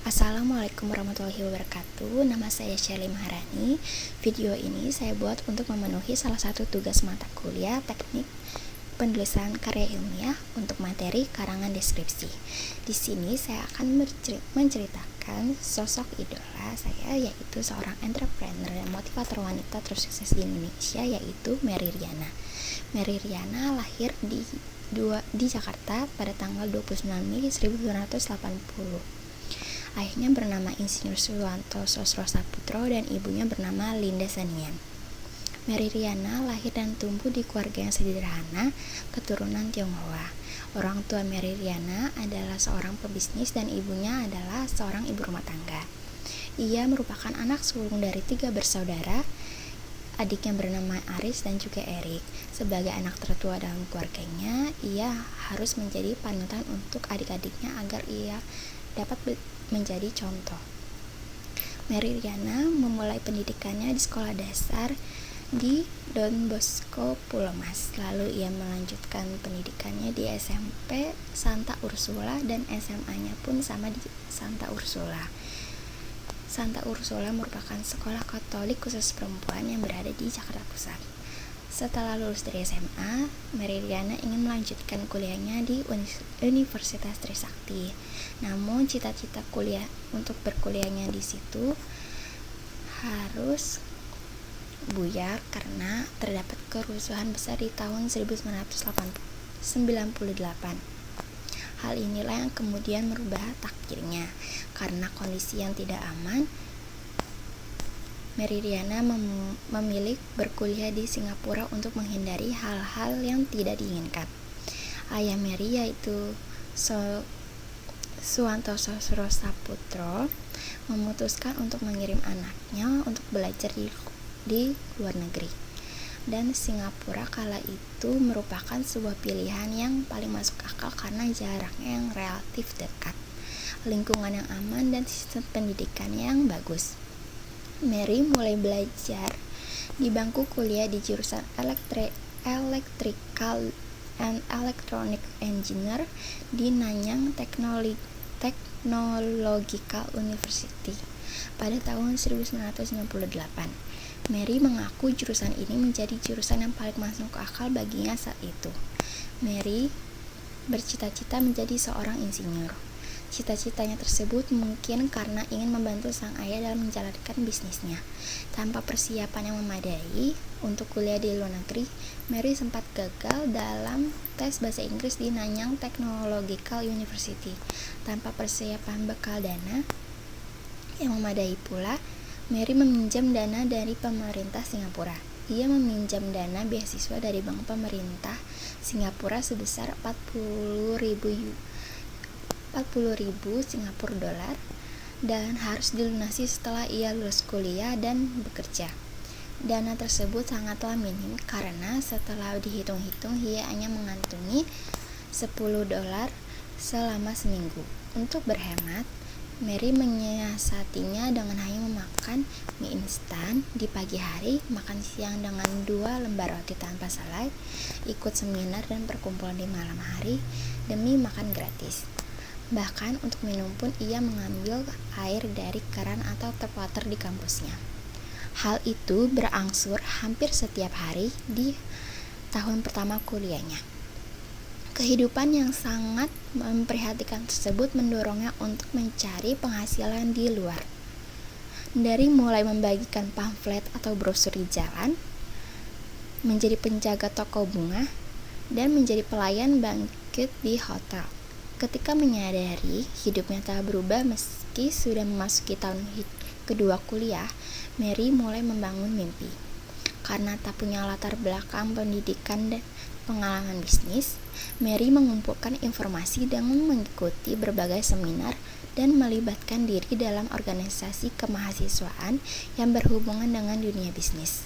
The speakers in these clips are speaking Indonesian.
Assalamualaikum warahmatullahi wabarakatuh. Nama saya Shelly Maharani. Video ini saya buat untuk memenuhi salah satu tugas mata kuliah teknik penulisan karya ilmiah untuk materi karangan deskripsi. Di sini saya akan menceritakan sosok idola saya, yaitu seorang entrepreneur dan motivator wanita tersukses di Indonesia, yaitu Merry Riana. Merry Riana lahir di Jakarta pada tanggal 29 Mei 1980. Ayahnya bernama Insinyur Suwanto Sosro Saputro dan ibunya bernama Linda Sanian. Merry Riana lahir dan tumbuh di keluarga yang sederhana, keturunan Tionghoa. Orang tua Merry Riana adalah seorang pebisnis dan ibunya adalah seorang ibu rumah tangga. Ia merupakan anak sulung dari 3 bersaudara. Adiknya bernama Aris dan juga Erik. Sebagai anak tertua dalam keluarganya, ia harus menjadi panutan untuk adik-adiknya agar ia dapat menjadi contoh. Merry Riana memulai pendidikannya di sekolah dasar di Don Bosco Pulomas. Lalu ia melanjutkan pendidikannya di SMP Santa Ursula dan SMA-nya pun sama di Santa Ursula. Santa Ursula merupakan sekolah Katolik khusus perempuan yang berada di Jakarta Pusat. Setelah lulus dari SMA, Merry Riana ingin melanjutkan kuliahnya di Universitas Trisakti. Namun cita-cita untuk berkuliahnya di situ harus buyar karena terdapat kerusuhan besar di tahun 1998. Hal inilah yang kemudian merubah takdirnya. Karena kondisi yang tidak aman, Merry Riana memilih berkuliah di Singapura untuk menghindari hal-hal yang tidak diinginkan. Ayah Merry, yaitu Suwanto Sosro Saputro, memutuskan untuk mengirim anaknya untuk belajar di luar negeri. Dan Singapura kala itu merupakan sebuah pilihan yang paling masuk akal karena jaraknya yang relatif dekat, lingkungan yang aman, dan sistem pendidikan yang bagus. Merry mulai belajar di bangku kuliah di jurusan Electrical and Electronic Engineer di Nanyang Technological University pada tahun 1998. Merry mengaku jurusan ini menjadi jurusan yang paling masuk akal baginya saat itu. Merry bercita-cita menjadi seorang insinyur. Cita-citanya tersebut mungkin karena ingin membantu sang ayah dalam menjalankan bisnisnya. Tanpa persiapan yang memadai untuk kuliah di luar negeri, Merry sempat gagal dalam tes bahasa Inggris di Nanyang Technological University. Tanpa persiapan bekal dana yang memadai pula, Merry meminjam dana dari pemerintah Singapura. Ia meminjam dana beasiswa dari bank pemerintah Singapura sebesar 40.000 Singapura dolar dan harus dilunasi setelah ia lulus kuliah dan bekerja. Dana tersebut sangatlah minim karena setelah dihitung-hitung ia hanya mengantongi 10 dolar selama seminggu. Untuk berhemat, Merry menyiasatinya dengan hanya memakan mie instan di pagi hari, makan siang dengan 2 lembar roti tanpa salad, ikut seminar dan perkumpulan di malam hari demi makan gratis. Bahkan untuk minum pun ia mengambil air dari keran atau tap water di kampusnya. Hal itu berangsur hampir setiap hari di tahun pertama kuliahnya. Kehidupan yang sangat memprihatinkan tersebut mendorongnya untuk mencari penghasilan di luar. Dari mulai membagikan pamflet atau brosur di jalan, menjadi penjaga toko bunga, dan menjadi pelayan banquet di hotel. Ketika menyadari hidupnya telah berubah meski sudah memasuki tahun kedua kuliah, Merry mulai membangun mimpi. Karena tak punya latar belakang pendidikan dan pengalaman bisnis, Merry mengumpulkan informasi dengan mengikuti berbagai seminar dan melibatkan diri dalam organisasi kemahasiswaan yang berhubungan dengan dunia bisnis.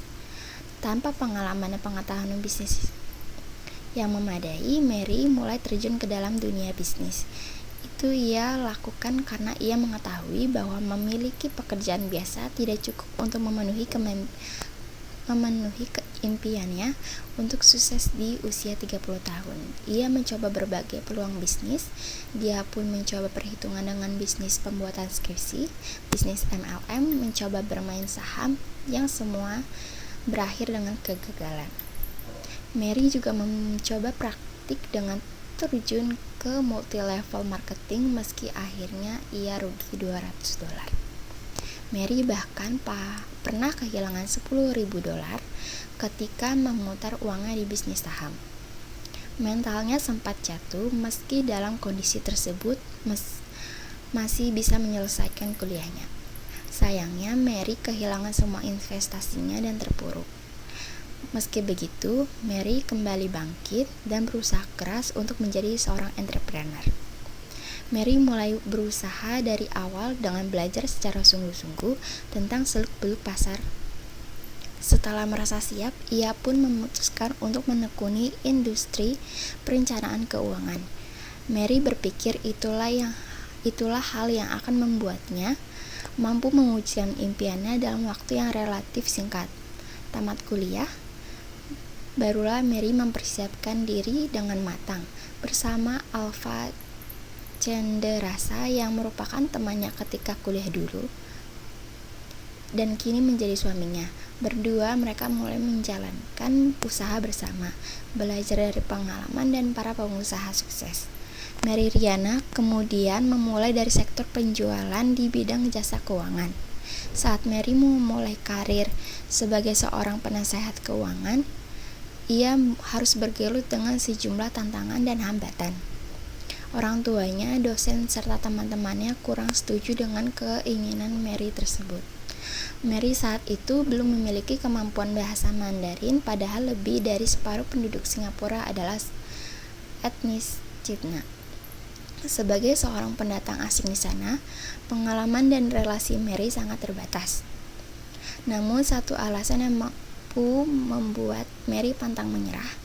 Tanpa pengalaman dan pengetahuan bisnis yang memadai, Merry mulai terjun ke dalam dunia bisnis. Itu ia lakukan karena ia mengetahui bahwa memiliki pekerjaan biasa tidak cukup untuk memenuhi memenuhi impiannya untuk sukses di usia 30 tahun. Ia mencoba berbagai peluang bisnis. Dia pun mencoba perhitungan dengan bisnis pembuatan skripsi, bisnis MLM, mencoba bermain saham, yang semua berakhir dengan kegagalan. Mary juga mencoba praktik dengan terjun ke multi-level marketing, meski akhirnya ia rugi $200. Mary bahkan pernah kehilangan $10.000 ketika memutar uangnya di bisnis saham. Mentalnya sempat jatuh, meski dalam kondisi tersebut masih bisa menyelesaikan kuliahnya. Sayangnya, Mary kehilangan semua investasinya dan terpuruk. Meski begitu, Mary kembali bangkit dan berusaha keras untuk menjadi seorang entrepreneur. Mary mulai berusaha dari awal dengan belajar secara sungguh-sungguh tentang seluk-beluk pasar. Setelah merasa siap, ia pun memutuskan untuk menekuni industri perencanaan keuangan. Mary berpikir itulah hal yang akan membuatnya mampu mewujudkan impiannya dalam waktu yang relatif singkat. Tamat kuliah, barulah Mary mempersiapkan diri dengan matang bersama Alva Cenderasa yang merupakan temannya ketika kuliah dulu dan kini menjadi suaminya. Berdua mereka mulai menjalankan usaha bersama, belajar dari pengalaman dan para pengusaha sukses. Mary Riana kemudian memulai dari sektor penjualan di bidang jasa keuangan. Saat Mary memulai karir sebagai seorang penasehat keuangan, ia harus bergelut dengan sejumlah tantangan dan hambatan. Orang tuanya, dosen, serta teman-temannya kurang setuju dengan keinginan Mary tersebut. Mary saat itu belum memiliki kemampuan bahasa Mandarin, padahal lebih dari separuh penduduk Singapura adalah etnis Cina. Sebagai seorang pendatang asing di sana, pengalaman dan relasi Mary sangat terbatas. Namun satu alasan yang mampu membuat Mary pantang menyerah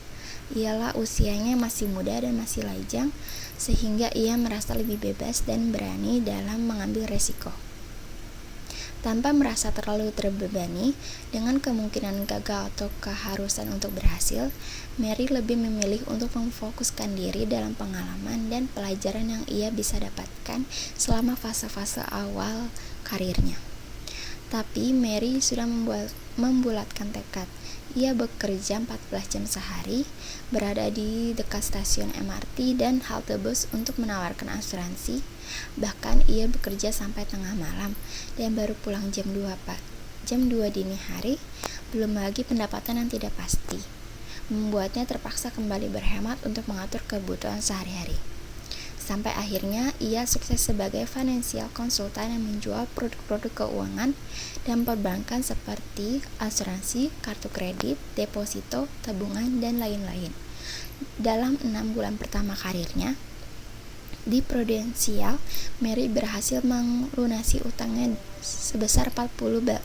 ialah usianya masih muda dan masih lajang, sehingga ia merasa lebih bebas dan berani dalam mengambil resiko. Tanpa merasa terlalu terbebani dengan kemungkinan gagal atau keharusan untuk berhasil, Mary lebih memilih untuk memfokuskan diri dalam pengalaman dan pelajaran yang ia bisa dapatkan selama fase-fase awal karirnya. Tapi Mary sudah membulatkan tekad. Ia bekerja 14 jam sehari, berada di dekat stasiun MRT dan halte bus untuk menawarkan asuransi. Bahkan ia bekerja sampai tengah malam dan baru pulang jam 2 dini hari. Belum lagi pendapatan yang tidak pasti, membuatnya terpaksa kembali berhemat untuk mengatur kebutuhan sehari-hari. Sampai akhirnya ia sukses sebagai financial consultant yang menjual produk-produk keuangan dan perbankan seperti asuransi, kartu kredit, deposito, tabungan, dan lain-lain. Dalam 6 bulan pertama karirnya di Prudential, Mary berhasil melunasi utangnya sebesar $40.000.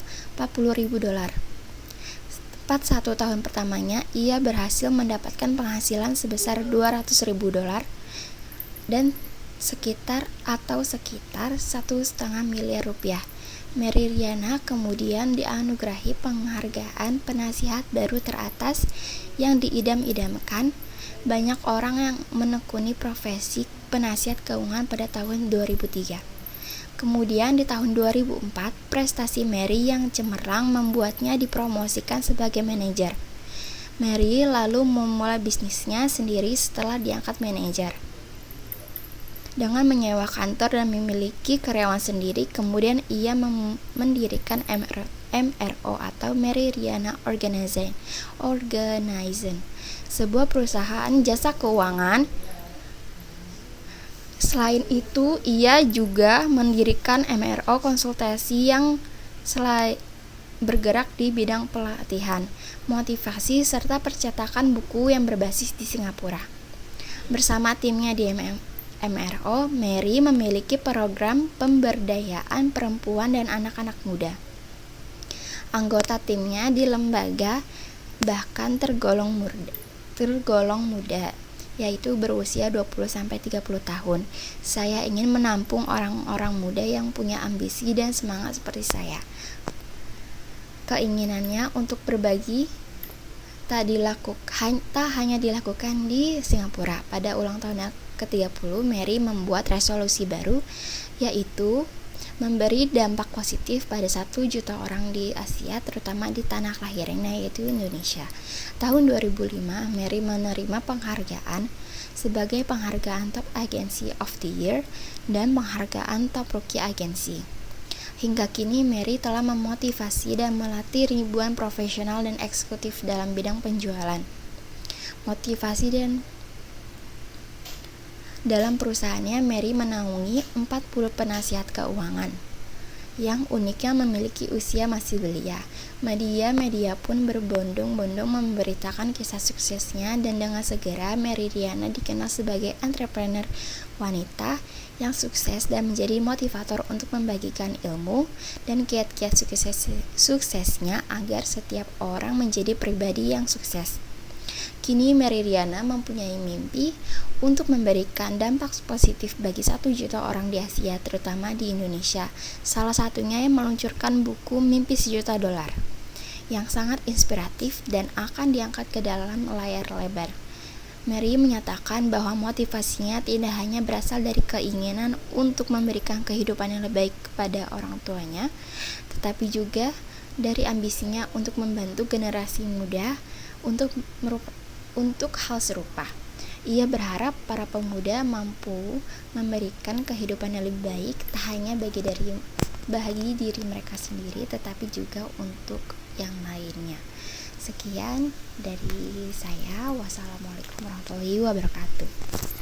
Tepat 1 tahun pertamanya, ia berhasil mendapatkan penghasilan sebesar $200.000 dan sekitar 1,5 miliar rupiah. Mary Riana kemudian dianugerahi penghargaan penasihat baru teratas yang diidam-idamkan banyak orang yang menekuni profesi penasihat keuangan pada tahun 2003. Kemudian di tahun 2004, prestasi Mary yang cemerlang membuatnya dipromosikan sebagai manajer. Mary lalu memulai bisnisnya sendiri setelah diangkat manajer. Dengan menyewa kantor dan memiliki karyawan sendiri, kemudian ia mendirikan MRO atau Mary Riana Organization, sebuah perusahaan jasa keuangan. Selain itu, ia juga mendirikan MRO konsultasi yang bergerak di bidang pelatihan, motivasi, serta percetakan buku yang berbasis di Singapura. Bersama timnya di MRO, Mary memiliki program pemberdayaan perempuan dan anak-anak muda. Anggota timnya di lembaga bahkan tergolong muda, yaitu berusia 20-30 tahun. Saya ingin menampung orang-orang muda yang punya ambisi dan semangat seperti saya. Keinginannya untuk berbagi tak hanya dilakukan di Singapura. Pada ulang tahun ke-30, Mary membuat resolusi baru, yaitu memberi dampak positif pada 1 juta orang di Asia, terutama di tanah kelahirannya yaitu Indonesia. Tahun 2005, Mary menerima penghargaan sebagai penghargaan Top Agency of the Year dan penghargaan Top Rookie Agency. Hingga kini, Mary telah memotivasi dan melatih ribuan profesional dan eksekutif dalam bidang penjualan, motivasi dan dalam perusahaannya. Mary menaungi 40 penasihat keuangan yang uniknya memiliki usia masih belia. Media pun berbondong-bondong memberitakan kisah suksesnya, dan dengan segera Mary Riana dikenal sebagai entrepreneur wanita yang sukses dan menjadi motivator untuk membagikan ilmu dan kiat-kiat suksesnya agar setiap orang menjadi pribadi yang sukses. Kini Mary Riana mempunyai mimpi untuk memberikan dampak positif bagi 1 juta orang di Asia, terutama di Indonesia. Salah satunya yang meluncurkan buku Mimpi $1 Juta yang sangat inspiratif dan akan diangkat ke dalam layar lebar. Mary menyatakan bahwa motivasinya tidak hanya berasal dari keinginan untuk memberikan kehidupan yang lebih baik kepada orang tuanya, tetapi juga dari ambisinya untuk membantu generasi muda untuk hal serupa. Ia berharap para pemuda mampu memberikan kehidupan yang lebih baik, tak hanya bagi diri mereka sendiri, tetapi juga untuk yang lainnya. Sekian dari saya. Wassalamualaikum warahmatullahi wabarakatuh.